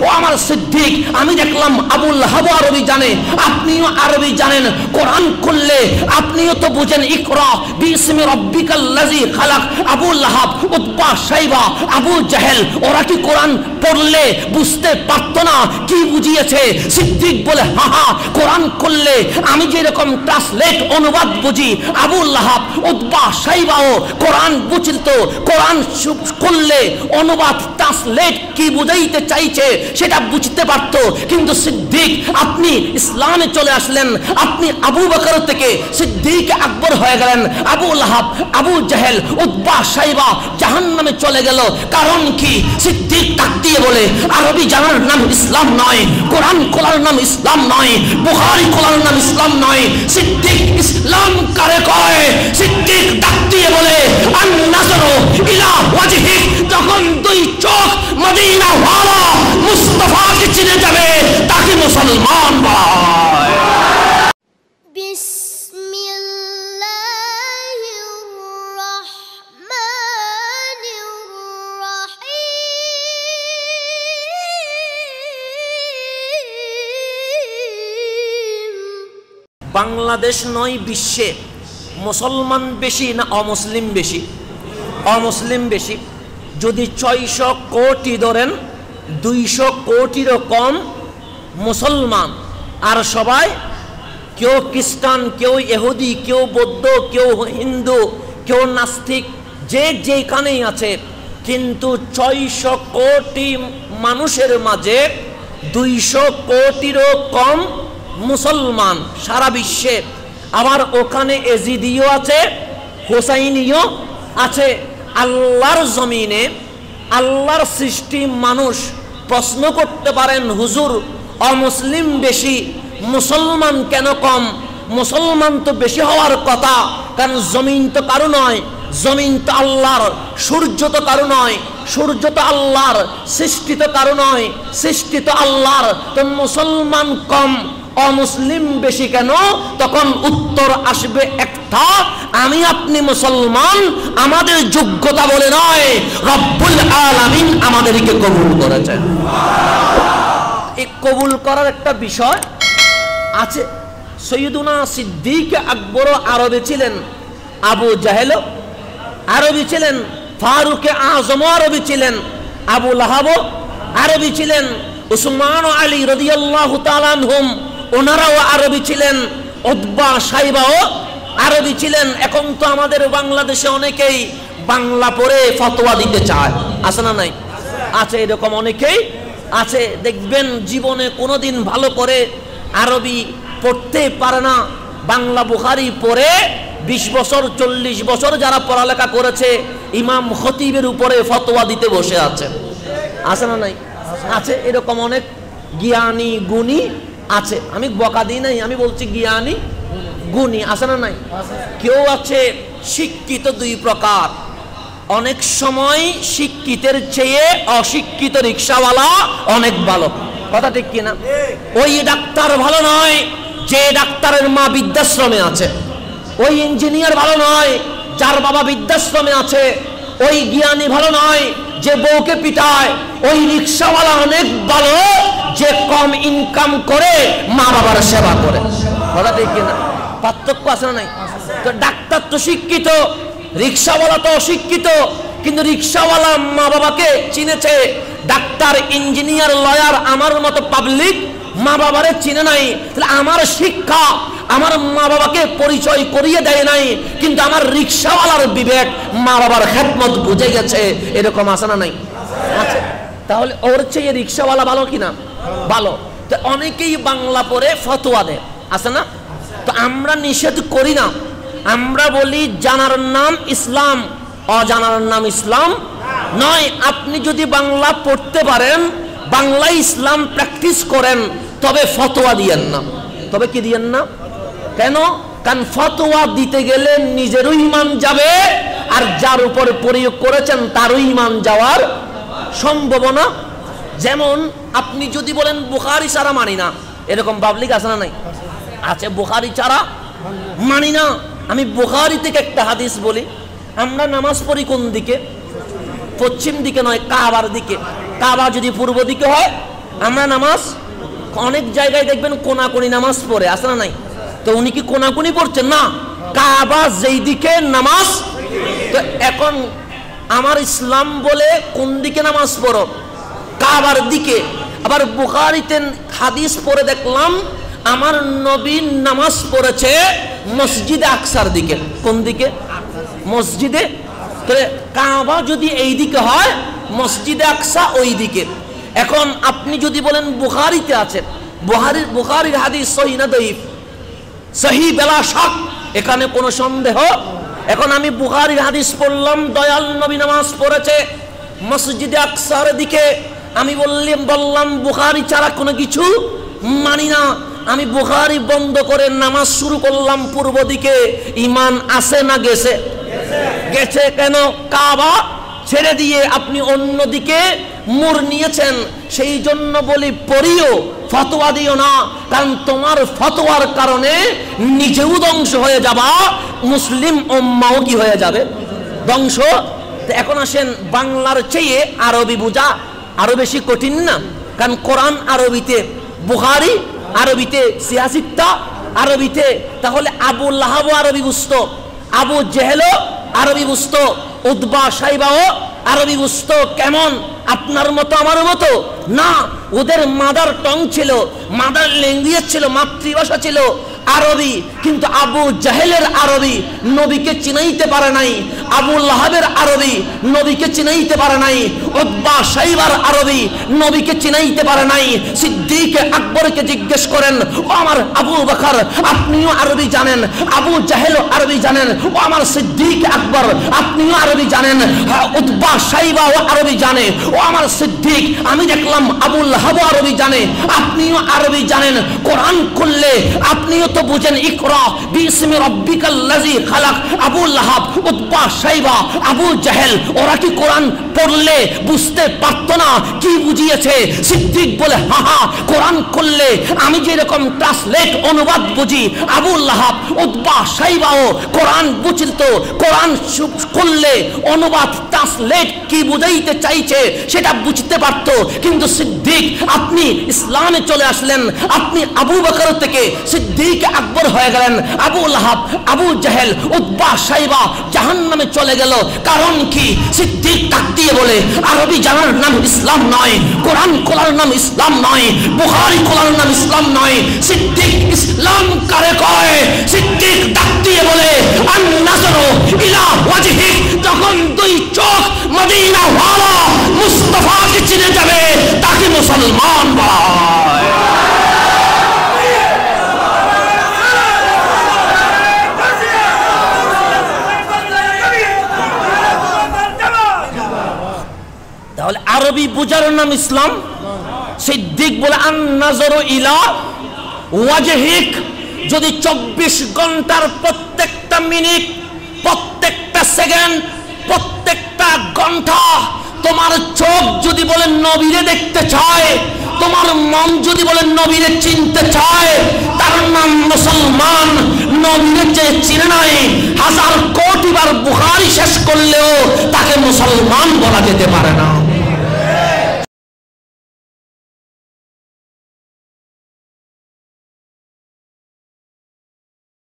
ও আমার সিদ্দিক, আমি দেখলাম আবুল লাহাব আরবি জানে, আপনিও আরবি জানেন, কোরআন খুললে আপনিও তো বুঝেন ইকরা বিইসমি রাব্বিকাল্লাযী খালাক। আবুল লাহাব, উতবা, শাইবা, আবু জাহেল ওরা কি কোরআন পড়লে বুঝতে পারতো না কি বুঝিয়েছে? সিদ্দিক বলে হা হা, কোরআন খুললে আমি যেরকম ট্রান্সলেট অনুবাদ বুঝি, আবুল লাহাব, উতবা, শাইবাও কোরআন বুঝতো। কোরআন খুললে অনুবাদ ট্রান্সলেট কি বুঝাইতে চাইছে সেটা বুঝতে পারতো। কিন্তু সিদ্দিক, আপনি ইসলামে চলে আসলেন, আপনি আবু বকর থেকে সিদ্দিক আকবর হয়ে গেলেন। আবু লাহাব, আবু জাহেল, উতবা, শাইবা জাহান্নামে চলে গেল। কারণ কি? সিদ্দিক ডাক দিয়ে বলে আরবি জানার নাম ইসলাম নয়, কোরআন খোলার নাম ইসলাম নয়, বুখারী খোলার নাম ইসলাম নয়। সিদ্দিক ইসলাম কারে কয়? সিদ্দিক ডাক দিয়ে বলে আন-নাযরু ইলা ওয়াজহিক। যখন দুই চোখ মদিনা ওয়ালা মুস্তাফাকে চিনে যাবে তাকে মুসলমান বলা হয়। বাংলাদেশ নয় বিশ্বে মুসলমান বেশি না অমুসলিম বেশি? অমুসলিম বেশি। যদি 600 কোটি ধরেন, 200 কোটিরও কম মুসলমান, আর সবাই কেউ খ্রিস্টান, কেউ ইহুদি, কেউ বৌদ্ধ, কেউ হিন্দু, কেউ নাস্তিক, যে যেখানেই আছে। কিন্তু 600 কোটি মানুষের মাঝে 200 কোটিরও কম মুসলমান সারা বিশ্বে। আবার ওখানে এজিদিও আছে, হোসাইনিও আছে। আল্লাহর জমিনে আল্লাহর সৃষ্টি মানুষ প্রশ্ন করতে পারেন, হুজুর অমুসলিম বেশি, মুসলমান কেন কম? মুসলমান তো বেশি হওয়ার কথা, কারণ জমিন তো কারো নয়, জমিন তো আল্লাহর। সূর্য তো কারো নয়, সূর্য তো আল্লাহর। সৃষ্টি তো কারো নয়, সৃষ্টি তো আল্লাহর। তো মুসলমান কম, অমুসলিম বেশি কেন? তখন উত্তর আসবে একটা, আমি আপনি মুসলমান আমাদের যোগ্যতা বলে নয়, রব্বুল আলামিন আমাদেরকে কবুল করেছেন। এই কবুল করার একটা বিষয় আছে। সৈয়দুনা সিদ্দিক আকবর আরবে ছিলেন, আবু জাহেল আরবি ছিলেন, ফারুক আজম আরবি ছিলেন, আবু লাহাব আরবি ছিলেন, উসমান আলী রাদিয়াল্লাহু তাআলা আনহুম ওনারাও আরবি ছিলেন, উতবা শাইবাও আরবি ছিলেন। এখন তো আমাদের বাংলাদেশে অনেকেই বাংলা পড়ে ফতোয়া দিতে চায়, আছে না নাই? আছে, এরকম অনেকেই আছে। দেখবেন জীবনে কোনোদিন ভালো করে আরবি পড়তে পারে না, বাংলা বুখারী পড়ে 20 বছর 40 বছর যারা পড়ালেখা করেছে ইমাম খতিবের উপরে ফতোয়া দিতে বসে আছে, আছে না নাই? আছে, এরকম অনেক জ্ঞানী গুণী আছে। আমি বকা দিই নাই, আমি বলছি জ্ঞানী গুণী, আছে না নাই? কেউ আছে শিক্ষিত দুই প্রকার। অনেক সময় শিক্ষিতের চেয়ে অশিক্ষিত রিকশাওয়ালা অনেক ভালো, কথা ঠিক কিনা? ওই ডাক্তার ভালো নয় যে ডাক্তারের মা বৃদ্ধাশ্রমে আছে, ওই ইঞ্জিনিয়ার ভালো নয় যার বাবা বৃদ্ধাশ্রমে আছে, ওই জ্ঞানী ভালো নয় যে বউকে পিটায়, ওই রিকশাওয়ালা অনেক ভালো যে কম ইনকাম করে মা বাবার সেবা করে, কথা ঠিক কিনা? পার্থক্য আছে না নাই? তো ডাক্তার তো শিক্ষিত, রিকশাওয়ালা তো অশিক্ষিত, কিন্তু রিকশাওয়ালা মা বাবাকে চিনেছে, ডাক্তার, ইঞ্জিনিয়ার, লয়ার আমার মতো পাবলিক মা বাবারে চিনে নাই। তাহলে আমার শিক্ষা আমার মা বাবাকে পরিচয় করিয়ে দেয় নাই, কিন্তু আমার রিকশাওয়ালার বিবেক মা বাবার খেদমত বুঝে গেছে, এরকম আছে না নাই? আছে। তাহলে ওর চেয়ে রিকশাওয়ালা ভালো কিনা? ভালো। তো অনেকেই বাংলা পড়ে ফতোয়া দেয়, আছে না? তো আমরা নিষেধ করি না, আমরা বলি জানার নাম ইসলাম, অজানার নাম ইসলাম নয়। আপনি যদি বাংলা পড়তে পারেন, বাংলা ইসলাম প্র্যাকটিস করেন, তবে ফতোয়া দিয়েন না। তবে কি দিয়েন না? কেন? কারণ ফতোয়া দিতে গেলে নিজেরও ঈমান যাবে, আর যার উপর প্রয়োগ করেছেন তারও ঈমান যাওয়ার সম্ভাবনা। যেমন আপনি যদি বলেন বুখারী ছাড়া মানি না, এরকম পাবলিক আছে না নাই? আছে, বুখারী ছাড়া মানি না। আমি বুখারী থেকে একটা হাদিস বলি। আমরা নামাজ পড়ি কোন দিকে? পশ্চিম দিকে নয়, কাবার দিকে। কাবা যদি পূর্ব দিকে হয়, আমরা নামাজ অনেক জায়গায় দেখবেন কোনাকুনি নামাজ পড়ে, আছে না নাই? তো উনি কি কোনাকুনি পড়ছেন? না, কাবা যেই দিকে নামাজ। তো এখন আমার ইসলাম বলে কোন দিকে নামাজ পড়ো? কাবার দিকে। আবার বুখারীতে হাদিস পড়ে দেখলাম আমার নবী নামাজ পড়েছে মসজিদে আকসার দিকে। কোন দিকে? মসজিদে। তাহলে কাবা যদি এই দিকে হয়, মসজিদে আকসা ওই দিকে। এখন আপনি যদি বলেন বুখারীতে আছে, বুখারীর হাদিস সহিহ না দাঈফ? সহিহ বেলা শক, এখানে কোনো সন্দেহ। এখন আমি বুখারীর হাদিস পড়লাম, দয়াল নবী নামাজ পড়েছে মসজিদে আকসার দিকে। আমি বললাম বুখারী ছাড়া কোনো কিছু মানি না। আমি বুখারী বন্ধ করে নামাজ শুরু করলাম পূর্ব দিকে। ইমান আছে না গেছে? গেছে। কেন? কাবা ছেড়ে দিয়ে আপনি অন্যদিকে মোড় নিয়েছেন। সেই জন্য বলি পড়িও, ফতোয়া দিও না, কারণ তোমার ফতোয়ার কারণে নিজেও ধ্বংস হয়ে যাবা, মুসলিম উম্মাও কি হয়ে যাবে? ধ্বংস। এখন আসেন, বাংলার চেয়ে আরবি বোঝা আরো বেশি কঠিন না? কারণ কোরআন আরবিতে, বুখারী আরবিতে, সিয়াসিত্তা আরবিতে। তাহলে আবু লাহাবও আরবি বুঝতো, আবু জেহেলও আরবি বুঝতো, উতবা সাইবাও আরবি বুঝতো। কেমন? আপনার মতো আমার মতো না। ওদের মাদার টং ছিল, মাদার ল্যাঙ্গুয়েজ ছিল, মাতৃভাষা ছিল আরবি। কিন্তু আবু জাহেলের আরবি নবীকে চিনাইতে পারে নাই, আবু লাহাবের আরবি নবীকে চিনাইতে পারে নাই, উতবা সাইবার আরবি নবীকে চিনাইতে পারে নাই। সিদ্দিক আকবরকে জিজ্ঞেস করেন, ও আমার আবু বকর, আপনিও আরবি জানেন, আবু জাহেলও আরবি জানেন, ও আমার সিদ্দিক আকবর আপনিও আরবি জানেন, উতবা সাইবাও আরবি জানে, ও আমার সিদ্দিক আমি দেখলাম আবু লাহাবও আরবি জানে, আপনিও আরবি জানেন। কোরআন খুললে আপনিও তো বুঝেন, ইকরা বিসমি রাব্বিকাল্লাযী খালাক। আবু লাহাব, উতবা সাইবা, আবু জাহেল ওরা কি কোরআন পড়লে বুঝতে পারতো না কি বুঝিয়েছে? সিদ্দিক বলে, হ্যাঁ হ্যাঁ, কোরআন খুললে আমি যেরকম ট্রান্সলেট অনুবাদ বুঝি, আবু লাহাব উতবা সাইবাও কোরআন বুঝতো। কোরআন খুললে অনুবাদ ট্রান্সলেট কি বুঝাইতে চাইছে সেটা বুঝতে পারতো। কিন্তু সিদ্দিক, আপনি ইসলামে চলে আসলেন, আপনি আবু বকর থেকে সিদ্দিক আকবর হয়ে গেলেন, আবু লাহাব, আবু জাহেল, উতবা সাইবা জাহান্নামে চলে গেল। কারণ কি? সিদ্দিক ডাক দিয়ে বলে, আরবি জানার নাম ইসলাম নয়, কোরআন খোলার নাম ইসলাম নয়, বুখারী খোলার নাম ইসলাম নয়। সিদ্দিক ইসলাম কারে কয়? সিদ্দিক ডাক দিয়ে বলে, আন নাজরু ইলা ওয়াজহিক। যখন দুই চোখ মদিনা ওয়ালা মুস্তাফাকে চিনে যাবে, তাকে মুসলমান বলা হয়। তাহলে আরবি বুঝার নাম ইসলাম। সিদ্দিক বলে, আন নাজরু ইলা ওয়াজহিক। যদি 24 ঘন্টার প্রত্যেকটা মিনিট, প্রত্যেকটা সেকেন্ড, প্রত্যেকটা ঘন্টা তোমার চোখ যদি বলে নবীরে দেখতে চায়, তোমার মন যদি বলে নবীরে চিনতে চায়, তার নাম মুসলমান। নবীরে যে চিনে নাই, 1000 কোটি বার বুখারী শেষ করলেও তাকে মুসলমান বলা যেতে পারে না।